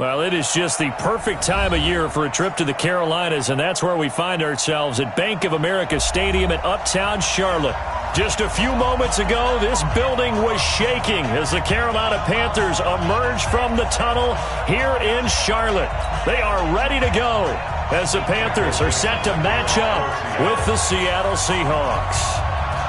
Well, it is just the perfect time of year for a trip to the Carolinas, and that's where we find ourselves at Bank of America Stadium in Uptown Charlotte. Just a few moments ago, this building was shaking as the Carolina Panthers emerged from the tunnel here in Charlotte. They are ready to go as the Panthers are set to match up with the Seattle Seahawks.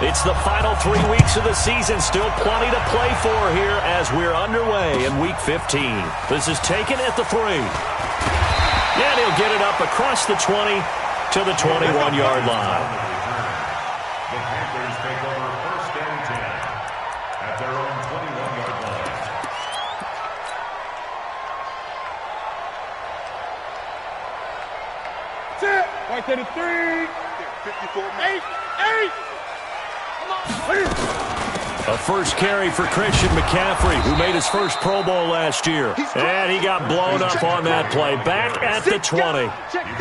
It's the final 3 weeks of the season. Still plenty to play for here as we're underway in Week 15. This is taken at the 3. And he'll get it up across the 20 to the 21-yard line. The Panthers take over first and 10 at their own 21-yard line. Set. Right to the 3. 54. 8. A first carry for Christian McCaffrey, who made his first Pro Bowl last year. And he got blown up on that play. Back at the 20.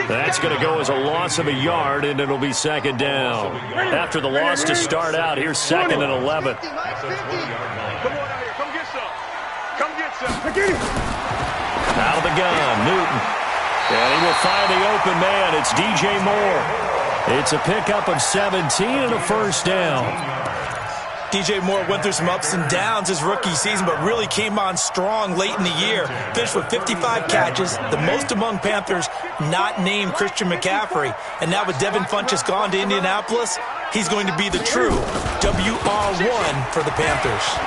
That's going to go as a loss of a yard, and it'll be second down. After the loss to start out, here's second and 11. Come on out here. Come get some. Come get some. Out of the gun, Newton. And he will find the open man. It's DJ Moore. It's a pickup of 17 and a first down. DJ Moore went through some ups and downs his rookie season, but really came on strong late in the year. Finished with 55 catches, the most among Panthers not named Christian McCaffrey. And now with Devin Funchess gone to Indianapolis, he's going to be the true WR1 for the Panthers.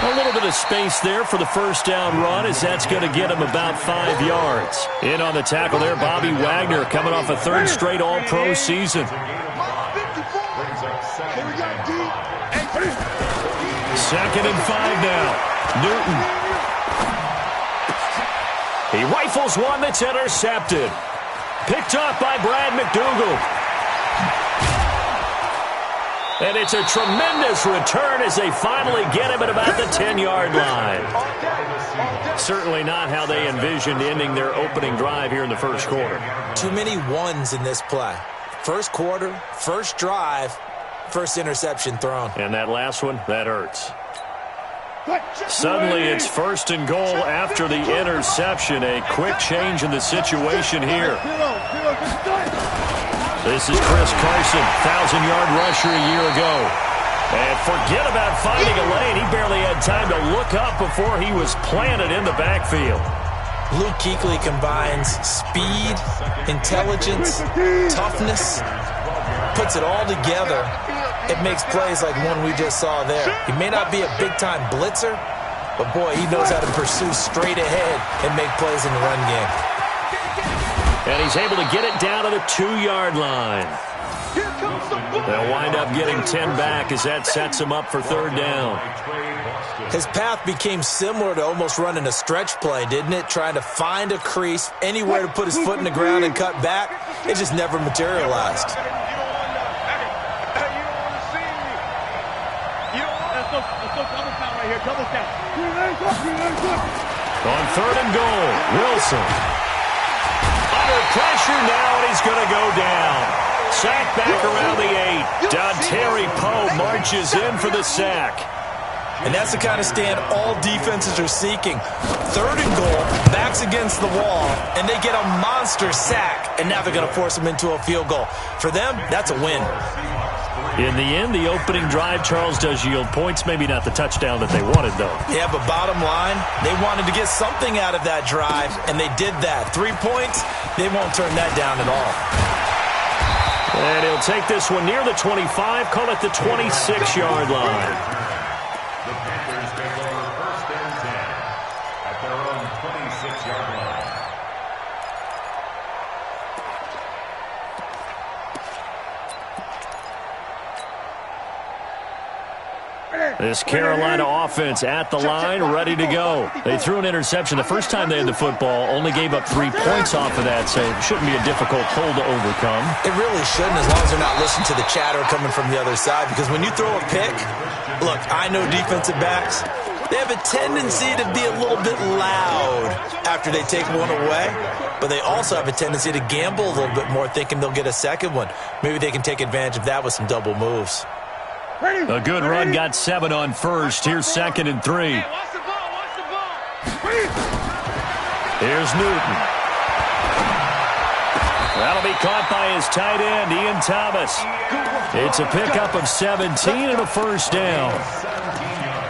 A little bit of space there for the first down run, as that's going to get him about 5 yards. In on the tackle there, Bobby Wagner, coming off a third straight All-Pro season. Second and 5 now. Newton. He rifles one that's intercepted. Picked up by Brad McDougal. And it's a tremendous return as they finally get him at about the 10-yard line. Certainly not how they envisioned ending their opening drive here in the first quarter. Too many ones in this play. First quarter, first drive, first interception thrown. And that last one, that hurts. Suddenly it's first and goal after the interception. A quick change in the situation here. This is Chris Carson, 1,000-yard rusher a year ago. And forget about finding a lane. He barely had time to look up before he was planted in the backfield. Luke Kuechly combines speed, intelligence, toughness, puts it all together. It makes plays like one we just saw there. He may not be a big-time blitzer, but boy, he knows how to pursue straight ahead and make plays in the run game. And he's able to get it down to the 2-yard line. They'll wind up getting 10 back as that sets him up for third down. His path became similar to almost running a stretch play, didn't it? Trying to find a crease, anywhere to put his foot in the ground and cut back. It just never materialized. On third and goal, Wilson. Under pressure now, and he's going to go down. Sack back around the 8. Dontari Poe marches in for the sack. And that's the kind of stand all defenses are seeking. Third and goal, backs against the wall, and they get a monster sack. And now they're going to force him into a field goal. For them, that's a win. In the end, the opening drive, Charles, does yield points. Maybe not the touchdown that they wanted, though. Yeah, but bottom line, they wanted to get something out of that drive, and they did that. 3 points, they won't turn that down at all. And he'll take this one near the 25, call it the 26-yard line. The Panthers take over first and 10 at their own 26-yard line. This Carolina offense at the line, ready to go. They threw an interception the first time they had the football, only gave up 3 points off of that, so it shouldn't be a difficult hole to overcome. It really shouldn't, as long as they're not listening to the chatter coming from the other side, because when you throw a pick, look, I know defensive backs, they have a tendency to be a little bit loud after they take one away, but they also have a tendency to gamble a little bit more, thinking they'll get a second one. Maybe they can take advantage of that with some double moves. A good run, got 7 on first. Here's second and 3. Here's Newton. That'll be caught by his tight end, Ian Thomas. It's a pickup of 17 and a first down.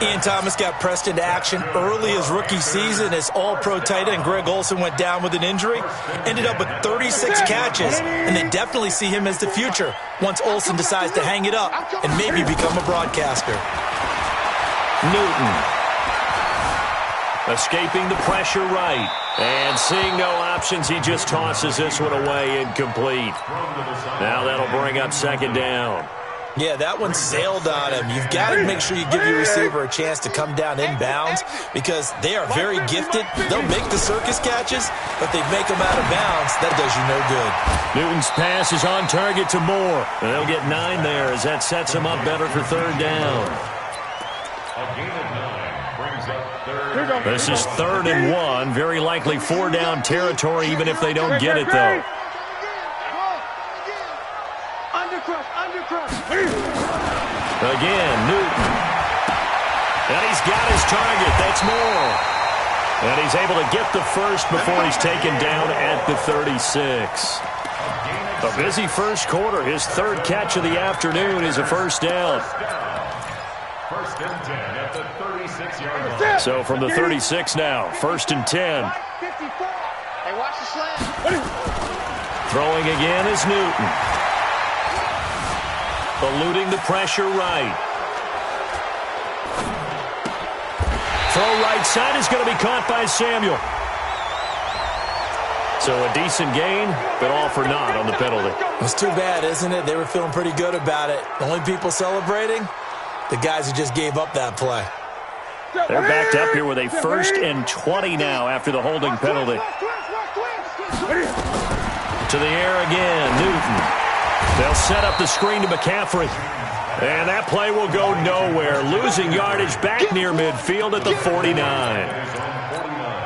Ian Thomas got pressed into action early his rookie season as all-pro tight end Greg Olsen went down with an injury. Ended up with 36 catches, and they definitely see him as the future once Olsen decides to hang it up and maybe become a broadcaster. Newton. Escaping the pressure right. And seeing no options, he just tosses this one away incomplete. Now that'll bring up second down. Yeah, that one sailed on him. You've got to make sure you give your receiver a chance to come down inbounds because they are very gifted. They'll make the circus catches, but they make them out of bounds. That does you no good. Newton's pass is on target to Moore. And they'll get 9 there as that sets him up better for third down. A gain of 9 brings up third. This is 3rd and 1. Very likely 4-down territory even if they don't get it, though. Again, Newton. And he's got his target. That's Moore. And he's able to get the first before he's taken down at the 36. A busy first quarter. His 3rd catch of the afternoon is a first down. First and 10 at the 36-yard line. So from the 36 now, 1st and 10. Hey, watch the slant. Throwing again is Newton. Eluding the pressure right. Throw right side is going to be caught by Samuel. So a decent gain, but all for naught on the penalty. It's too bad, isn't it? They were feeling pretty good about it. The only people celebrating, the guys who just gave up that play. They're backed up here with a 1st and 20 now after the holding penalty. To the air again, Newton. They'll set up the screen to McCaffrey. And that play will go nowhere. Losing yardage back near midfield at the 49.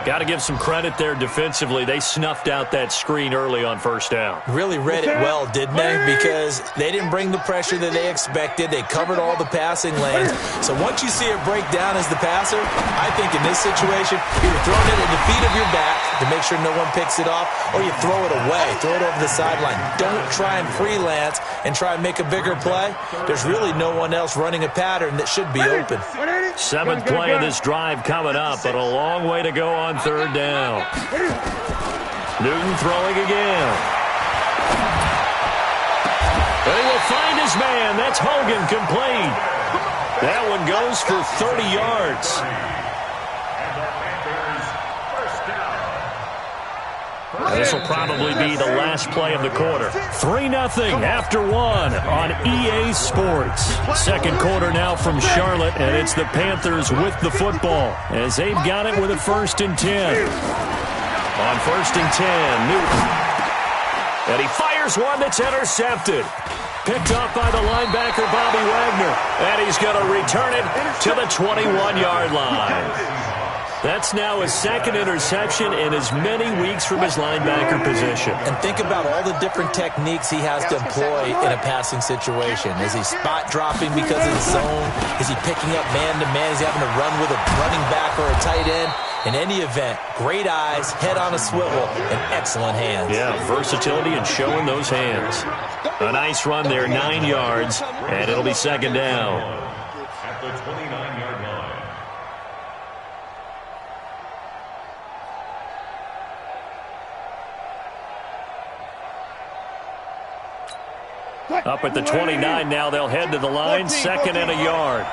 Got to give some credit there defensively. They snuffed out that screen early on first down. Really read it well, didn't they? Because they didn't bring the pressure that they expected. They covered all the passing lanes. So once you see it break down as the passer, I think in this situation, you're throwing it at the feet of your back to make sure no one picks it off, or you throw it away, throw it over the sideline. Don't try and freelance and try and make a bigger play. There's really no one else running a pattern that should be open. 7th play of this drive coming up, but a long way to go on third down. Newton throwing again. They will find his man. That's Hogan, complete. That one goes for 30 yards. This will probably be the last play of the quarter. 3-0 after 1 on EA Sports. Second quarter now from Charlotte, and it's the Panthers with the football as they've got it with a 1st and 10. On 1st and 10, Newton. And he fires one that's intercepted. Picked up by the linebacker, Bobby Wagner. And he's going to return it to the 21-yard line. That's now his 2nd interception in as many weeks from his linebacker position. And think about all the different techniques he has to employ in a passing situation. Is he spot dropping because of the zone? Is he picking up man-to-man? Is he having to run with a running back or a tight end? In any event, great eyes, head on a swivel, and excellent hands. Yeah, versatility and showing those hands. A nice run there, 9 yards, and it'll be second down. At the 29-yard line. Up at the 29 now, they'll head to the line, 2nd and a yard.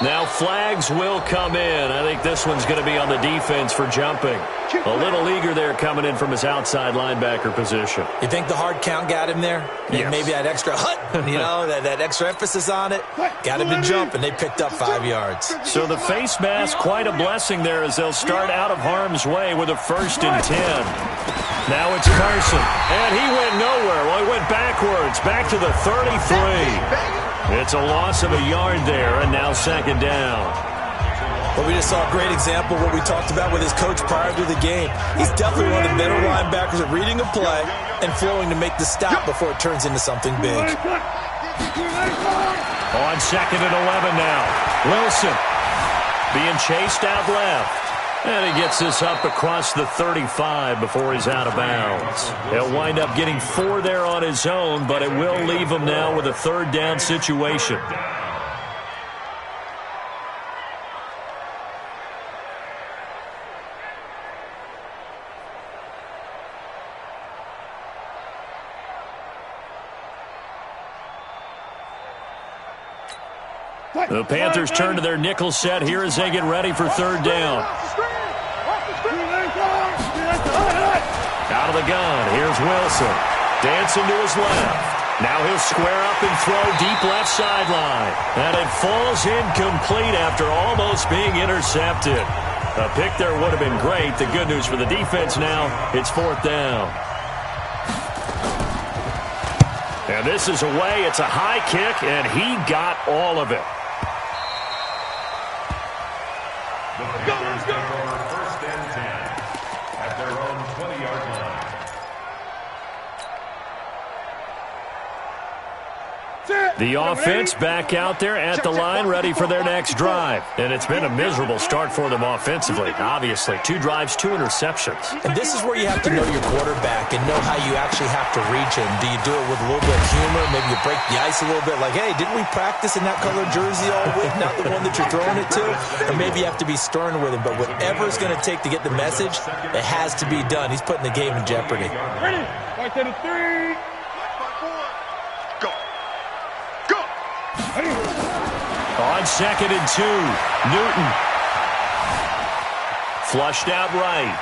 Now flags will come in. I think this one's going to be on the defense for jumping. A little eager there coming in from his outside linebacker position. You think the hard count got him there? Yes. Maybe that extra that extra emphasis on it. Got him to jump, and they picked up 5 yards. So the face mask, quite a blessing there as they'll start out of harm's way with a 1st and 10. Now it's Carson, and he went nowhere. Well, he went backwards, back to the 33. It's a loss of a yard there, and now second down. Well, we just saw a great example of what we talked about with his coach prior to the game. He's definitely one of the better linebackers at reading a play and flowing to make the stop before it turns into something big. On 2nd and 11 now. Wilson being chased out left. And he gets this up across the 35 before he's out of bounds. He'll wind up getting 4 there on his own, but it will leave him now with a 3rd down situation. The Panthers turn to their nickel set here as they get ready for 3rd down. Out of the gun, here's Wilson. Dancing to his left. Now he'll square up and throw deep left sideline. And it falls incomplete after almost being intercepted. A pick there would have been great. The good news for the defense now, it's 4th down. And this is away. It's a high kick, and he got all of it. The Panthers take over 1st and 10 at their own 20-yard line. The offense back out there at the line, ready for their next drive. And it's been a miserable start for them offensively. Obviously, 2 drives, 2 interceptions. And this is where you have to know your quarterback and know how you actually have to reach him. Do you do it with a little bit of humor? Maybe you break the ice a little bit like, hey, didn't we practice in that colored jersey all week, not the one that you're throwing it to? Or maybe you have to be stern with him. But whatever it's going to take to get the message, it has to be done. He's putting the game in jeopardy. Ready? 1, 2, 3. Go. Go. On 2nd and 2, Newton. Flushed out right.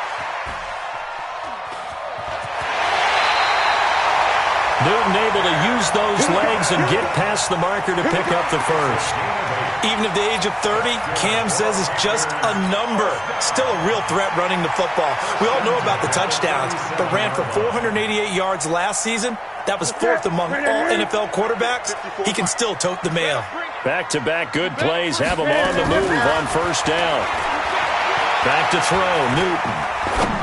Newton able to use those legs and get past the marker to pick up the first. Even at the age of 30, Cam says it's just a number. Still a real threat running the football. We all know about the touchdowns, but ran for 488 yards last season. That was 4th among all NFL quarterbacks. He can still tote the mail. Back-to-back good plays have him on the move on 1st down. Back to throw, Newton.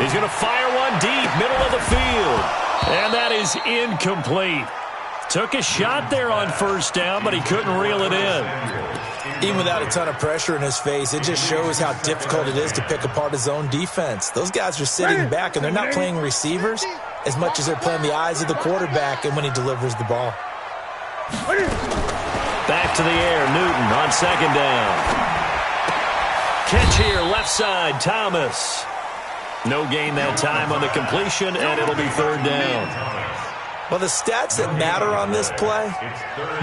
He's going to fire one deep, middle of the field. And that is incomplete. Took a shot there on 1st down, but he couldn't reel it in. Even without a ton of pressure in his face, it just shows how difficult it is to pick apart his own defense. Those guys are sitting back, and they're not playing receivers as much as they're playing the eyes of the quarterback and when he delivers the ball. Back to the air, Newton on 2nd down. Catch here, left side, Thomas. No gain that time on the completion, and it'll be 3rd down. Well, the stats that matter on this play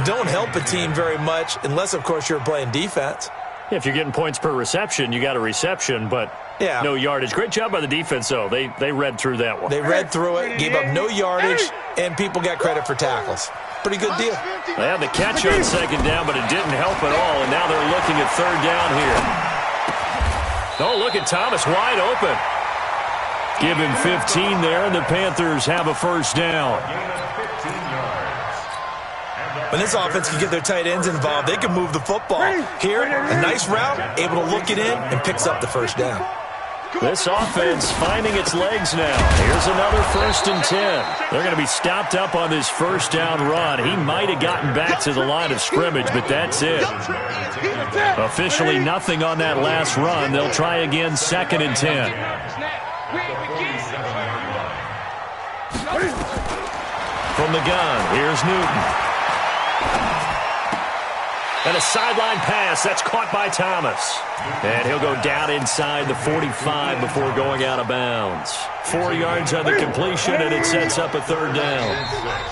don't help a team very much unless, of course, you're playing defense. If you're getting points per reception, you got a reception, but no yardage. Great job by the defense, though. They read through that one. They read through it, gave up no yardage, and people got credit for tackles. Pretty good deal. They had the catch on 2nd down, but it didn't help at all, and now they're looking at 3rd down here. Oh, look at Thomas wide open. Give him 15 there, and the Panthers have a 1st down. When this offense can get their tight ends involved, they can move the football. Here, a nice route, able to look it in, and picks up the 1st down. This offense finding its legs now. Here's another 1st and 10. They're going to be stopped up on this 1st down run. He might have gotten back to the line of scrimmage, but that's it. Officially nothing on that last run. They'll try again 2nd and 10. From the gun, here's Newton. And a sideline pass. That's caught by Thomas. And he'll go down inside the 45 before going out of bounds. 4 yards on the completion, and it sets up a 3rd down.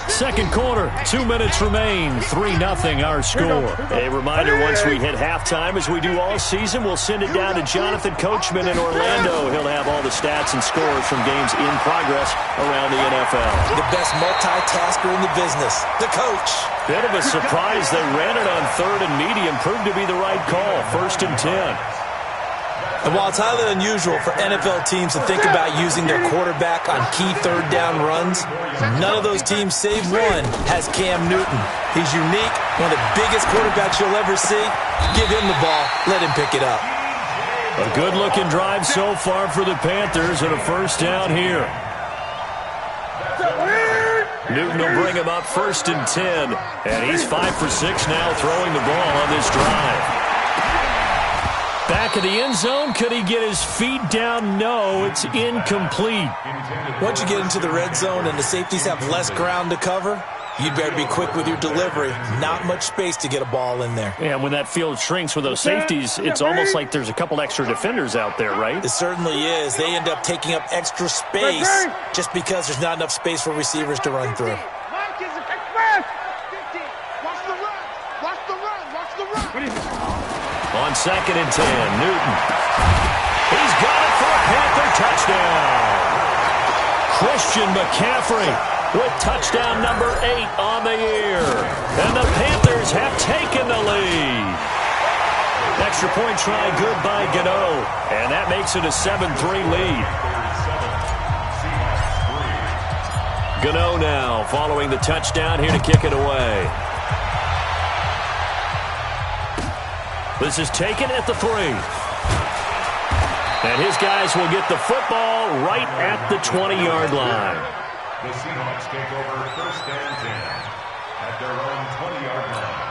2nd quarter, 2 minutes remain. 3-0 our score. A reminder, once we hit halftime, as we do all season, we'll send it down to Jonathan Coachman in Orlando. He'll have all the stats and scores from games in progress around the NFL. The best multitasker in the business, the coach. Bit of a surprise. They ran it on 3rd and medium. Proved to be the right call. 1st and 10. And while it's highly unusual for NFL teams to think about using their quarterback on key 3rd down runs, none of those teams, save one, has Cam Newton. He's unique, one of the biggest quarterbacks you'll ever see. Give him the ball. Let him pick it up. A good-looking drive so far for the Panthers, and a 1st down here. Newton will bring him up 1st and 10. And he's 5 for 6 now throwing the ball on this drive. Back of the end zone. Could he get his feet down? No, it's incomplete. Once you get into the red zone and the safeties have less ground to cover, you'd better be quick with your delivery. Not much space to get a ball in there. Yeah, when that field shrinks with those safeties, it's almost like there's a couple extra defenders out there, right? It certainly is. They end up taking up extra space just because there's not enough space for receivers to run through. On 2nd and 10, Newton. He's got it for a Panther touchdown. Christian McCaffrey with touchdown number 8 on the year. And the Panthers have taken the lead. Extra point try good by Gano. And that makes it a 7-3 lead. Gano now following the touchdown here to kick it away. This is taken at the 3. And his guys will get the football right at the 20-yard line. The Seahawks take over 1st and 10 at their own 20-yard line.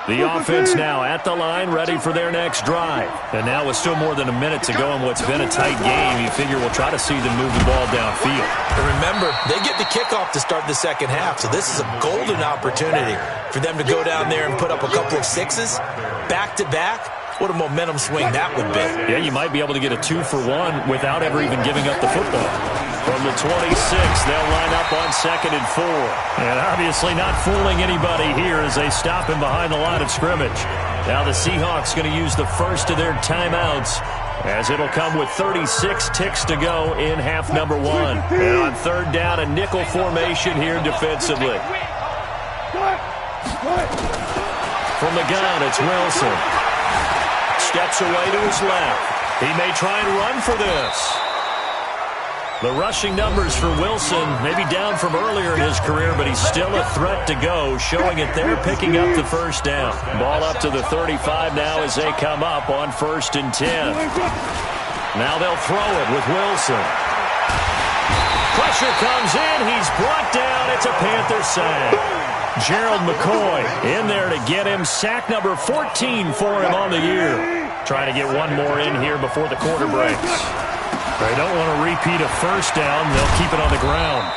The offense now at the line, ready for their next drive. And now with still more than a minute to go in what's been a tight game, you figure we'll try to see them move the ball downfield. And remember, they get the kickoff to start the second half, so this is a golden opportunity for them to go down there and put up a couple of sixes back-to-back. What a momentum swing that would be. Yeah, you might be able to get a 2-for-1 without ever even giving up the football. From the 26, they'll line up on 2nd and 4. And obviously not fooling anybody here as they stop him behind the line of scrimmage. Now the Seahawks going to use the first of their timeouts as it'll come with 36 ticks to go in half number 1. And on 3rd down, a nickel formation here defensively. From the gun, it's Wilson. Steps away to his left. He may try and run for this. The rushing numbers for Wilson may be down from earlier in his career, but he's still a threat to go, showing it they're picking up the first down. Ball up to the 35 now as they come up on 1st and 10. Now they'll throw it with Wilson. Pressure comes in. He's brought down. It's a Panther sack. Gerald McCoy in there to get him. Sack number 14 for him on the year. Trying to get one more in here before the quarter breaks. They don't want to repeat a first down. They'll keep it on the ground.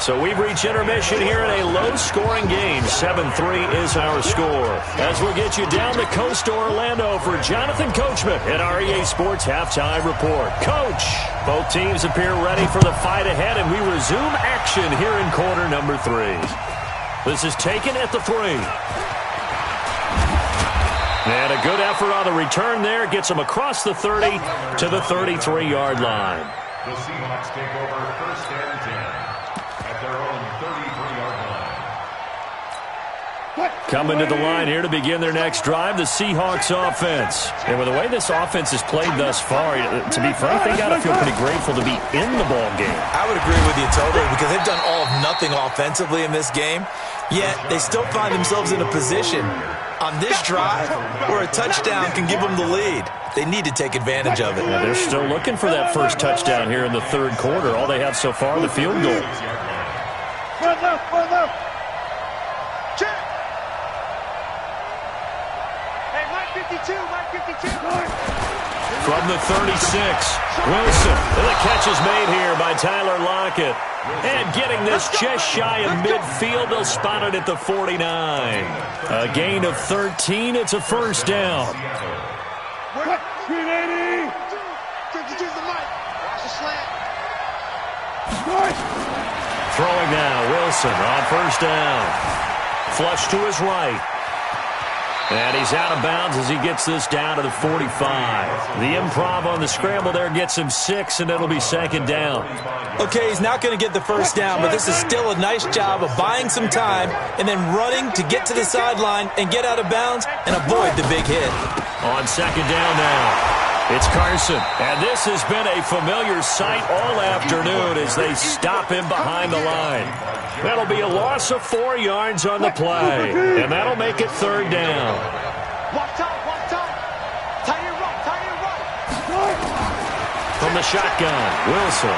So we've reached intermission here in a low-scoring game. 7-3 is our score. As we'll get you down the coast to Orlando for Jonathan Coachman at our EA Sports Halftime Report. Coach, both teams appear ready for the fight ahead, and we resume action here in quarter number 3. This is taken at the 3. And a good effort on the return there. Gets him across the 30 to the 33-yard line. The Seahawks take over 1st and 10 at their own 33-yard line. Coming to the line here to begin their next drive, the Seahawks offense. And with the way this offense has played thus far, to be frank, they got to feel pretty grateful to be in the ball game. I would agree with you totally because they've done all of nothing offensively in this game, yet they still find themselves in a position on this drive where a touchdown can give them the lead. They need to take advantage of it. Yeah, they're still looking for that first touchdown here in the 3rd quarter. All they have so far, the field goal. Check. Hey, Mike 52, Mike 52. From the 36, Wilson. And the catch is made here by Tyler Lockett. And getting this just shy of midfield, they'll spot it at the 49. A gain of 13. It's a first down. 380. 52 the mic. Watch the slant. Throwing now, Wilson on first down. Flush to his right. And he's out of bounds as he gets this down to the 45. The improv on the scramble there gets him 6, and it'll be 2nd down. Okay, he's not going to get the first down, but this is still a nice job of buying some time and then running to get to the sideline and get out of bounds and avoid the big hit. On 2nd down now, it's Carson. And this has been a familiar sight all afternoon as they stop him behind the line. That'll be a loss of 4 yards on the play, and that'll make it 3rd down. Walk time. Tie your right. From the shotgun, Wilson.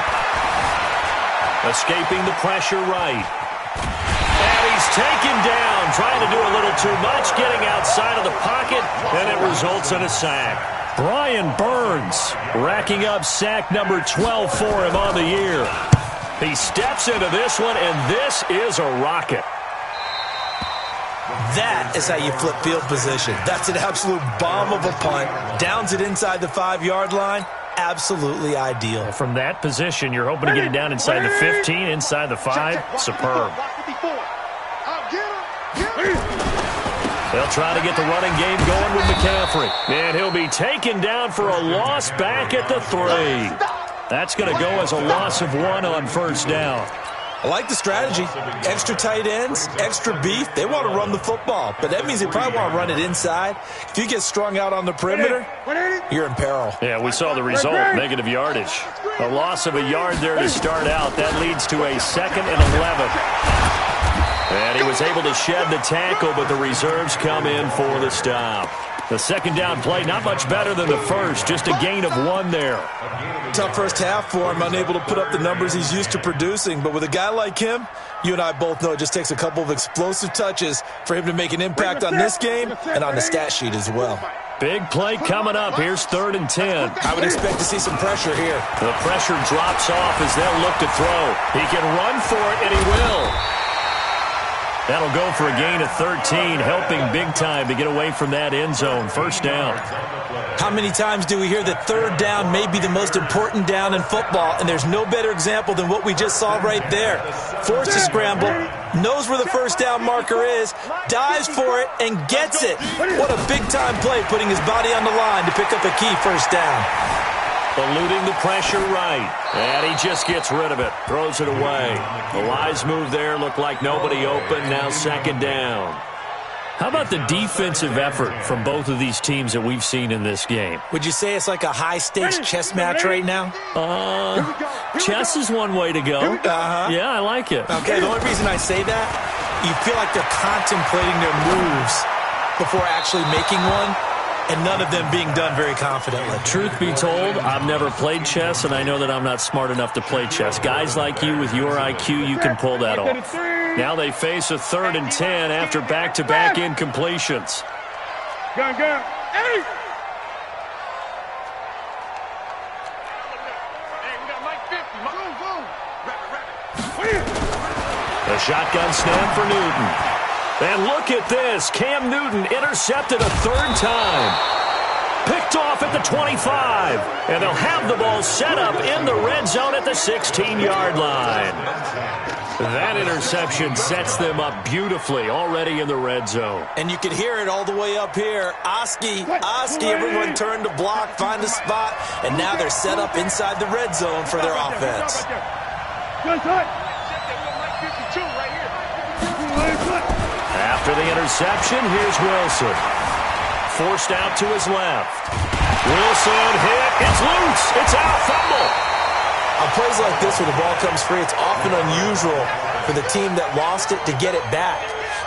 Escaping the pressure right. And he's taken down, trying to do a little too much, getting outside of the pocket, and it results in a sack. Brian Burns racking up sack number 12 for him on the year. He steps into this one, and this is a rocket. That is how you flip field position. That's an absolute bomb of a punt. Downs it inside the 5-yard line. Absolutely ideal. From that position, you're hoping to get it down inside the 15, inside the 5. Superb. They'll try to get the running game going with McCaffrey. And he'll be taken down for a loss back at the 3. That's going to go as a loss of 1 on first down. I like the strategy. Extra tight ends, extra beef. They want to run the football, but that means they probably want to run it inside. If you get strung out on the perimeter, you're in peril. Yeah, we saw the result, negative yardage. A loss of a yard there to start out. That leads to a 2nd and 11. And he was able to shed the tackle, but the reserves come in for the stop. The second down play, not much better than the first, just a gain of 1 there. Tough first half for him, unable to put up the numbers he's used to producing. But with a guy like him, you and I both know it just takes a couple of explosive touches for him to make an impact on this game and on the stat sheet as well. Big play coming up. Here's 3rd and 10. I would expect to see some pressure here. The pressure drops off as they'll look to throw. He can run for it, and he will. That'll go for a gain of 13, helping big time to get away from that end zone. First down. How many times do we hear that third down may be the most important down in football, and there's no better example than what we just saw right there. Forced to scramble, knows where the first down marker is, dives for it, and gets it. What a big-time play, putting his body on the line to pick up a key first down. Eluding the pressure right. And he just gets rid of it. Throws it away. The wise move there. Looked like nobody open. Now 2nd down. How about the defensive effort from both of these teams that we've seen in this game? Would you say it's like a high-stakes chess match right now? Chess is one way to go. Yeah, I like it. Okay, the only reason I say that, you feel like they're contemplating their moves before actually making one. And none of them being done very confidently. Truth be told, I've never played chess, and I know that I'm not smart enough to play chess. Guys like you with your IQ, you can pull that off. Now they face a 3rd and 10 after back-to-back incompletions. Gun. Hey! The shotgun snap for Newton. And look at this. Cam Newton intercepted a 3rd time. Picked off at the 25. And they'll have the ball set up in the red zone at the 16-yard line. That interception sets them up beautifully already in the red zone. And you can hear it all the way up here. Oski, everyone turned to block, find a spot, and now they're set up inside the red zone for their offense. After the interception, here's Wilson. Forced out to his left. Wilson hit. It's loose. It's out. Fumble. On plays like this where the ball comes free, it's often unusual for the team that lost it to get it back.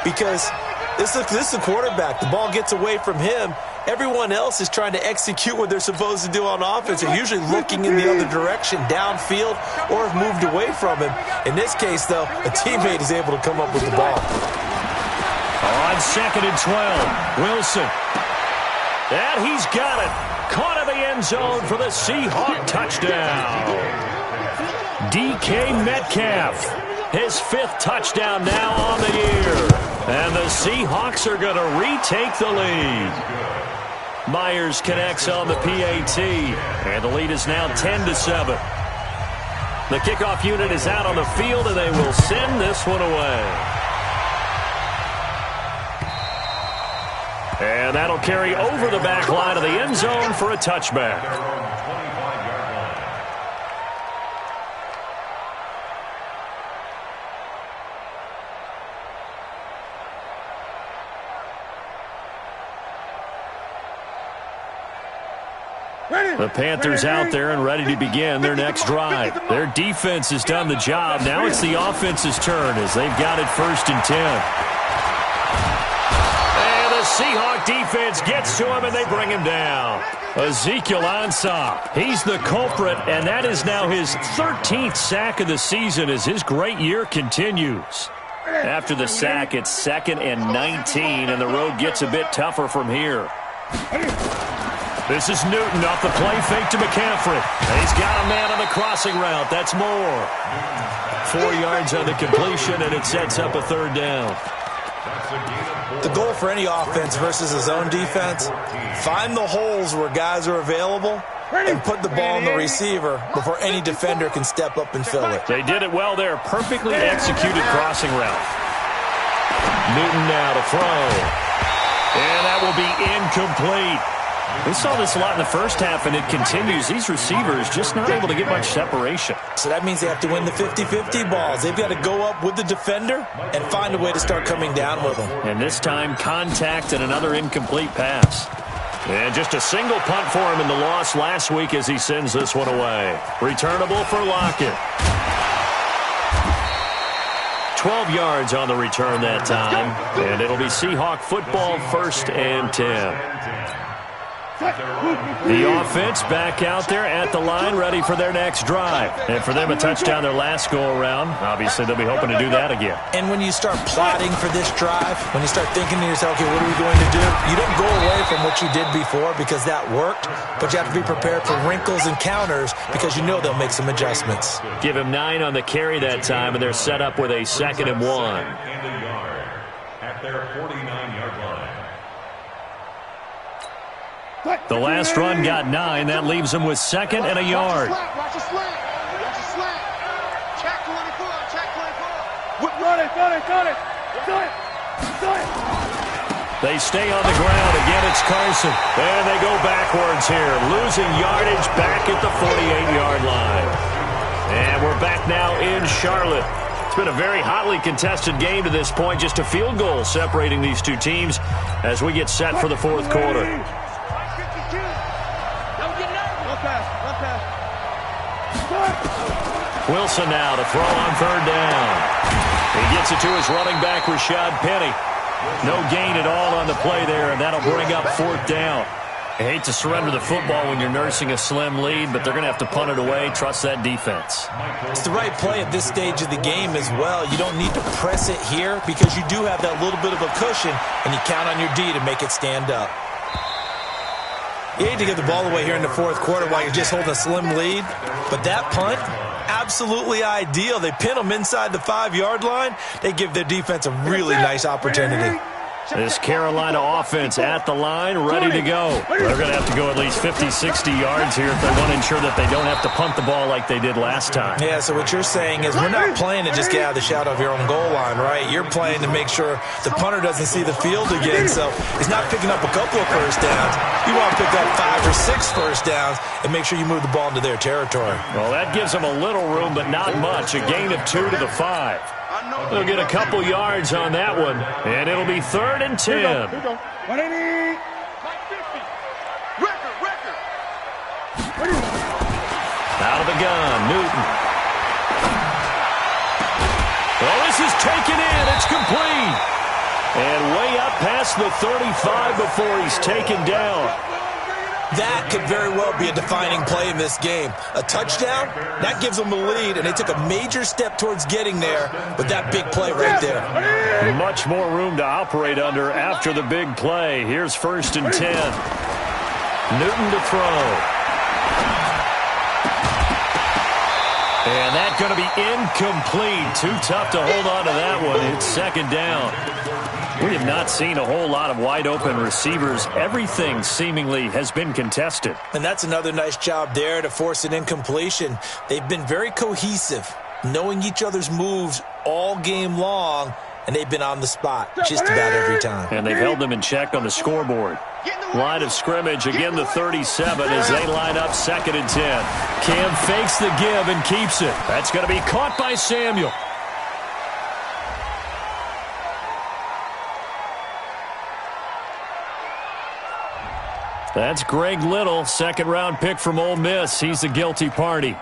Because this is the quarterback. The ball gets away from him. Everyone else is trying to execute what they're supposed to do on offense. They're usually looking in the other direction, downfield, or have moved away from him. In this case, though, a teammate is able to come up with the ball. On 2nd and 12, Wilson. And he's got it. Caught in the end zone for the Seahawk touchdown. DK Metcalf, his 5th touchdown now on the year. And the Seahawks are going to retake the lead. Myers connects on the PAT, and the lead is now 10-7. The kickoff unit is out on the field, and they will send this one away. And that'll carry over the back line of the end zone for a touchback. The Panthers out there and ready to begin their next drive. Their defense has done the job. Now it's the offense's turn as they've got it 1st and 10. Seahawk defense gets to him, and they bring him down. Ezekiel Ansah, he's the culprit, and that is now his 13th sack of the season as his great year continues. After the sack, it's 2nd and 19, and the road gets a bit tougher from here. This is Newton off the play fake to McCaffrey. He's got a man on the crossing route. That's more. 4 yards on the completion, and it sets up a 3rd down. The goal for any offense versus his own defense, find the holes where guys are available and put the ball in the receiver before any defender can step up and fill it. They did it well there. Perfectly executed crossing route. Newton now to throw. And that will be incomplete. We saw this a lot in the first half, and it continues. These receivers just not able to get much separation. So that means they have to win the 50-50 balls. They've got to go up with the defender and find a way to start coming down with them. And this time, contact and another incomplete pass. And just a single punt for him in the loss last week as he sends this one away. Returnable for Lockett. 12 yards on the return that time. And it'll be Seahawk football, 1st and 10. The offense back out there at the line, ready for their next drive. And for them, a touchdown their last go-around. Obviously, they'll be hoping to do that again. And when you start plotting for this drive, when you start thinking to yourself, okay, what are we going to do? You don't go away from what you did before because that worked, but you have to be prepared for wrinkles and counters because you know they'll make some adjustments. Give him 9 on the carry that time, and they're set up with a 2nd and 1. At their 49-yard line. The last run got 9. That leaves them with 2nd and a yard. Watch a slant. Check 24. Check 24. Run it. They stay on the ground. Again, it's Carson. And they go backwards here. Losing yardage back at the 48-yard line. And we're back now in Charlotte. It's been a very hotly contested game to this point. Just a field goal separating these two teams as we get set for the 4th quarter. Wilson now to throw on 3rd down. He gets it to his running back, Rashad Penny. No gain at all on the play there, and that'll bring up 4th down. I hate to surrender the football when you're nursing a slim lead, but they're going to have to punt it away. Trust that defense. It's the right play at this stage of the game as well. You don't need to press it here because you do have that little bit of a cushion, and you count on your D to make it stand up. You hate to give the ball away here in the 4th quarter while you're just holding a slim lead, but that punt, absolutely ideal. They pin them inside the 5-yard line. They give their defense a really nice opportunity. This Carolina offense at the line, ready to go. They're going to have to go at least 50, 60 yards here if they want to ensure that they don't have to punt the ball like they did last time. Yeah, so what you're saying is we're not playing to just get out of the shadow of your own goal line, right? You're playing to make sure the punter doesn't see the field again, so he's not picking up a couple of first downs. You want to pick up 5 or 6 first downs and make sure you move the ball into their territory. Well, that gives them a little room, but not much. A gain of 2 to the 5. They'll get a couple yards on that one, and it'll be 3rd and 10. Here we go. 180. Record. Out of the gun, Newton. Well, this is taken in. It's complete. And way up past the 35 before he's taken down. That could very well be a defining play in this game. A touchdown, that gives them the lead, and they took a major step towards getting there with that big play right there. Much more room to operate under after the big play. Here's 1st and 10. Newton to throw. And that's going to be incomplete. Too tough to hold on to that one. It's 2nd down. We have not seen a whole lot of wide-open receivers. Everything seemingly has been contested. And that's another nice job there to force an incompletion. They've been very cohesive, knowing each other's moves all game long, and they've been on the spot just about every time. And they've held them in check on the scoreboard. Line of scrimmage, again the 37 as they line up 2nd and 10. Cam fakes the give and keeps it. That's going to be caught by Samuel. That's Greg Little, 2nd-round pick from Ole Miss. He's the guilty party.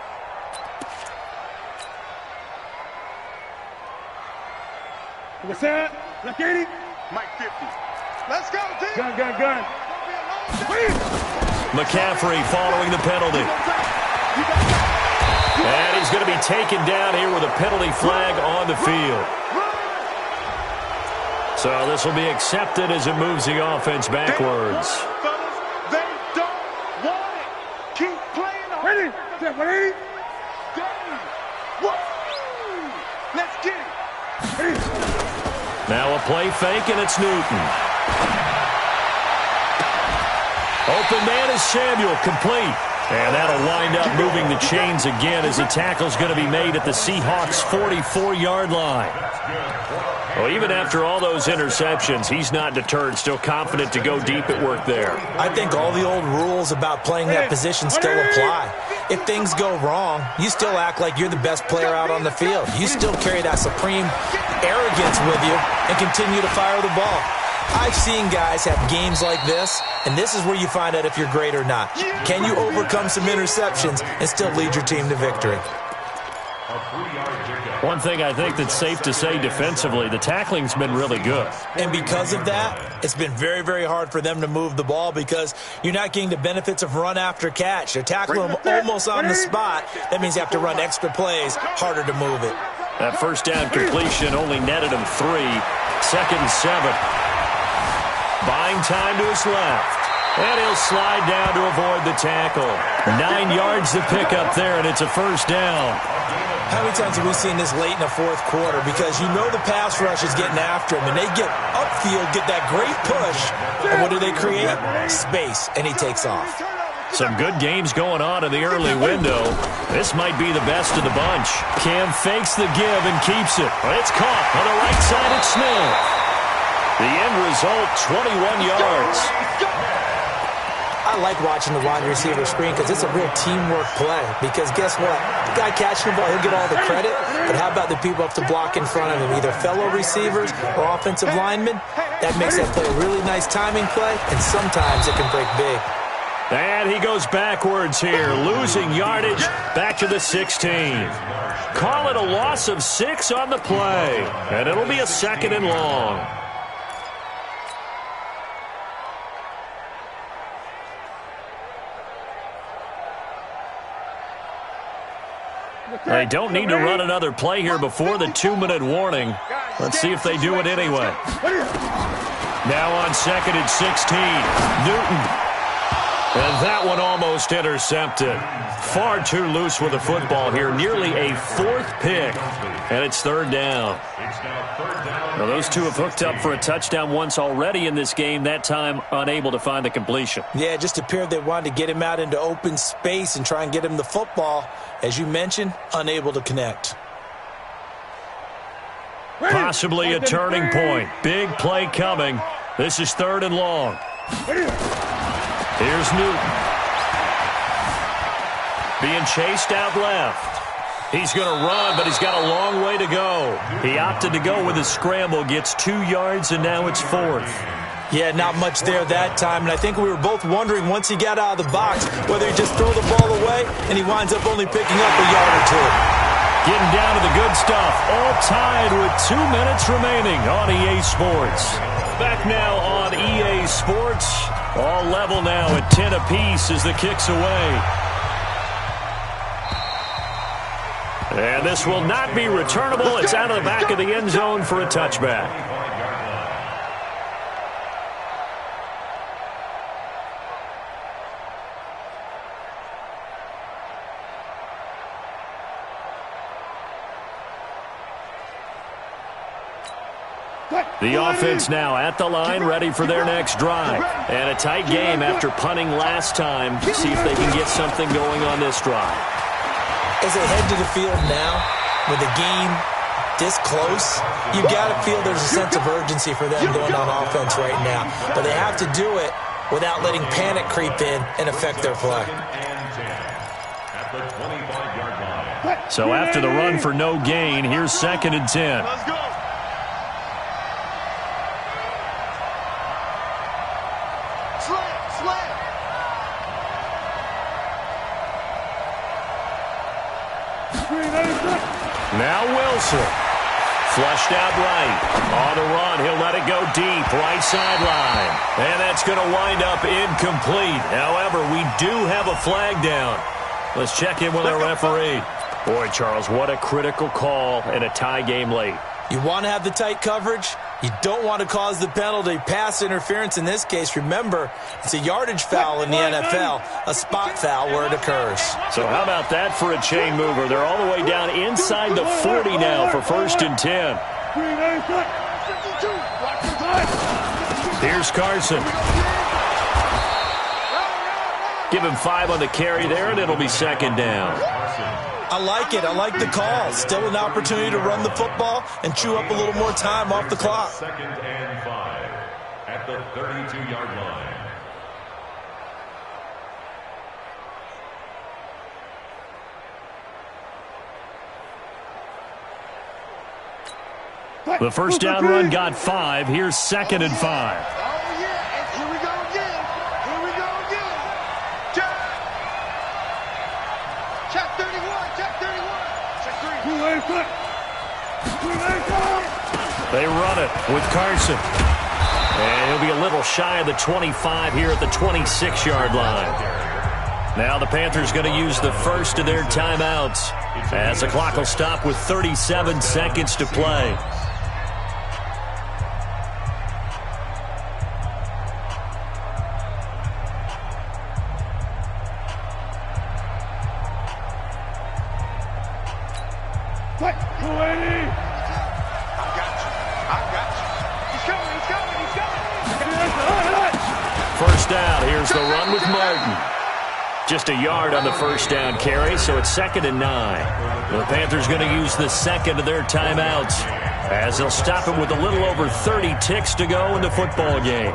What's that? Black 80. Mike 50. Let's go, D. Gun. McCaffrey following the penalty. And he's going to be taken down here with a penalty flag on the field. So this will be accepted as it moves the offense backwards. They don't want it. Keep playing on. Ready? Let's get it. Now a play fake, and it's Newton. Open man is Samuel, complete. And that'll wind up moving the chains again as the tackle's going to be made at the Seahawks' 44-yard line. Well, even after all those interceptions, he's not deterred, still confident to go deep at work there. I think all the old rules about playing that position still apply. If things go wrong, you still act like you're the best player out on the field. You still carry that supreme arrogance with you and continue to fire the ball. I've seen guys have games like this, and this is where you find out if you're great or not. Can you overcome some interceptions and still lead your team to victory? One thing I think that's safe to say defensively, the tackling's been really good. And because of that, it's been very, very hard for them to move the ball because you're not getting the benefits of run after catch. They're tackling them almost on the spot. That means you have to run extra plays, harder to move it. That first down completion only netted him 3. 2nd and 7. Buying time to his left. And he'll slide down to avoid the tackle. 9 yards to pick up there, and it's a first down. How many times have we seen this late in the fourth quarter? Because you know the pass rush is getting after him, and they get upfield, get that great push, and what do they create? Space, and he takes off. Some good games going on in the early window. This might be the best of the bunch. Cam fakes the give and keeps it. It's caught on the right side at Smith. The end result, 21 yards. I like watching the wide receiver screen because it's a real teamwork play. Because guess what? The guy catching the ball, he'll get all the credit. But how about the people up to block in front of him, either fellow receivers or offensive linemen? That makes that play a really nice timing play, and sometimes it can break big. And he goes backwards here, losing yardage back to the 16. Call it a loss of 6 on the play, and it'll be a 2nd and long. They don't need to run another play here before the 2-minute warning. Let's see if they do it anyway. Now on 2nd and 16, Newton. And that one almost intercepted. Far too loose with the football here. Nearly a 4th pick. And it's 3rd down. Now those two have hooked up for a touchdown once already in this game. That time unable to find the completion. Yeah, it just appeared they wanted to get him out into open space and try and get him the football. As you mentioned, unable to connect. Possibly a turning point. Big play coming. This is 3rd and long. Here's Newton. Being chased out left. He's going to run, but he's got a long way to go. He opted to go with a scramble, gets 2 yards, and now it's 4th. Yeah, not much there that time, and I think we were both wondering once he got out of the box whether he'd just throw the ball away, and he winds up only picking up a yard or 2. Getting down to the good stuff. All tied with 2 minutes remaining on EA Sports. Back now on EA Sports. All level now at 10 apiece as the kick's away. And this will not be returnable. It's out of the back of the end zone for a touchback. The offense now at the line, ready for their next drive. And a tight game after punting last time. See if they can get something going on this drive. As they head to the field now, with the game this close, you've got to feel there's a sense of urgency for them going on offense right now. But they have to do it without letting panic creep in and affect their play. So after the run for no gain, here's 2nd and 10. Let's go. Now Wilson. Flushed out right. On the run, he'll let it go deep, right sideline. And that's going to wind up incomplete. However, we do have a flag down. Let's check in with our referee. Boy, Charles, what a critical call in a tie game late. You want to have the tight coverage. You don't want to cause the penalty. Pass interference in this case. Remember, it's a yardage foul in the NFL, a spot foul where it occurs. So how about that for a chain mover? They're all the way down inside the 40 now for 1st and 10. Here's Carson. Give him 5 on the carry there, and it'll be 2nd down. I like it. I like the call. Still an opportunity to run the football and chew up a little more time off the clock. 2nd and 5 at the 32-yard line. The first down run got 5. Here's 2nd and 5. They run it with Carson. And he'll be a little shy of the 25 here at the 26-yard line. Now the Panthers going to use the first of their timeouts as the clock will stop with 37 seconds to play. First down, here's the run with Martin. Just a yard on the first down carry, so it's 2nd and 9. The Panthers going to use the second of their timeouts as they'll stop it with a little over 30 ticks to go in the football game.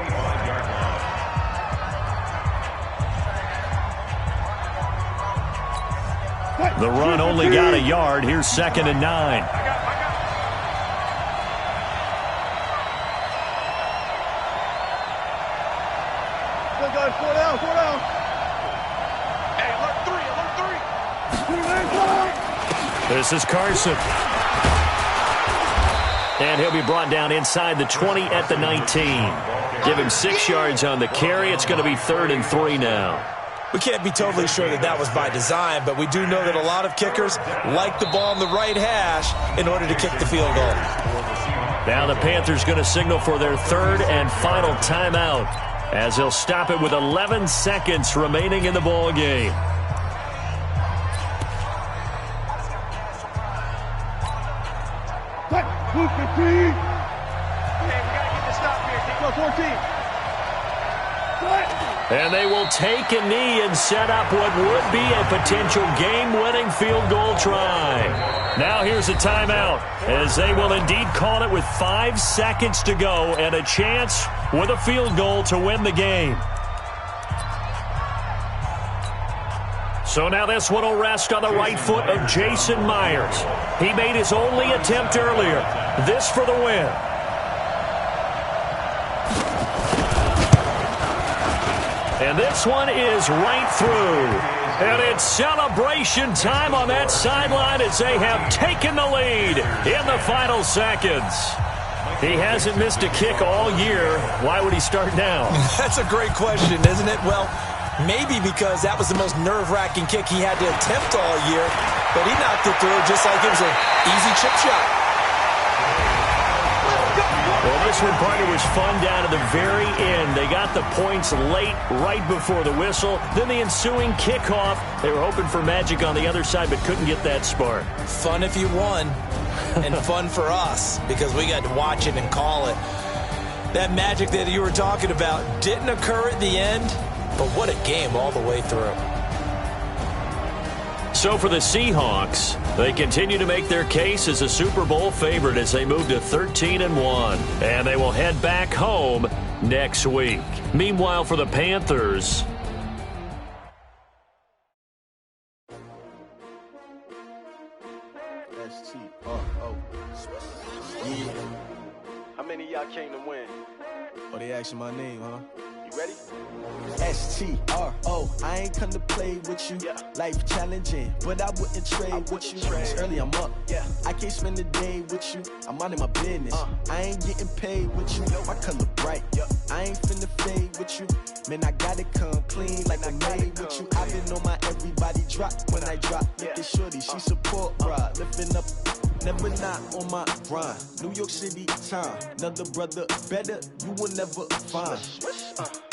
The run only got a yard. Here's 2nd and 9. This is Carson. And he'll be brought down inside the 20 at the 19. Give him 6 yards on the carry. It's going to be 3rd and 3 now. We can't be totally sure that that was by design, but we do know that a lot of kickers like the ball on the right hash in order to kick the field goal. Now the Panthers going to signal for their 3rd and final timeout as they'll stop it with 11 seconds remaining in the ball game. And they will take a knee and set up what would be a potential game-winning field goal try. Now here's a timeout as they will indeed call it with 5 seconds to go and a chance with a field goal to win the game. So now this one will rest on the right foot of Jason Myers. He made his only attempt earlier. This for the win. And this one is right through. And it's celebration time on that sideline as they have taken the lead in the final seconds. He hasn't missed a kick all year. Why would he start now? That's a great question, isn't it? Well, maybe because that was the most nerve-wracking kick he had to attempt all year, but he knocked it through just like it was an easy chip shot. Well, this one, partner, was fun down to the very end. They got the points late, right before the whistle. Then the ensuing kickoff. They were hoping for magic on the other side, but couldn't get that spark. Fun if you won, and fun for us, because we got to watch it and call it. That magic that you were talking about didn't occur at the end, but what a game all the way through. So for the Seahawks, they continue to make their case as a Super Bowl favorite as they move to 13-1. And they will head back home next week. Meanwhile, for the Panthers, How many of y'all came to win? Oh, they asking my name, huh? You You ready? STRO, I ain't come to play with you. Life challenging, but I wouldn't trade with you. It's early, I'm up. I can't spend the day with you. I'm minding my business. I ain't getting paid with you. My color bright. I ain't finna fade with you. Man, I gotta come clean like I'm made with you. I've been on my everybody drop when I drop. Look at shorty, she support, bruh. Lifting up. Never not on my grind. New York City time. Another brother better, you will never find.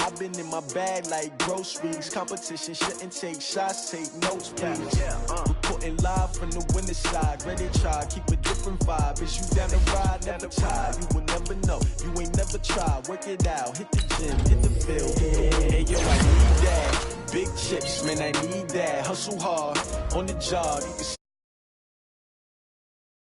I've been in my bag like groceries. Competition shouldn't take shots, take notes, please. Reporting live from the winning side. Ready to try, keep a different vibe. Is you down to ride, never tired. You will never know, you ain't never tried. Work it out, hit the gym, hit the field. Hey yo, I need that. Big chips, man, I need that. Hustle hard on the job. You can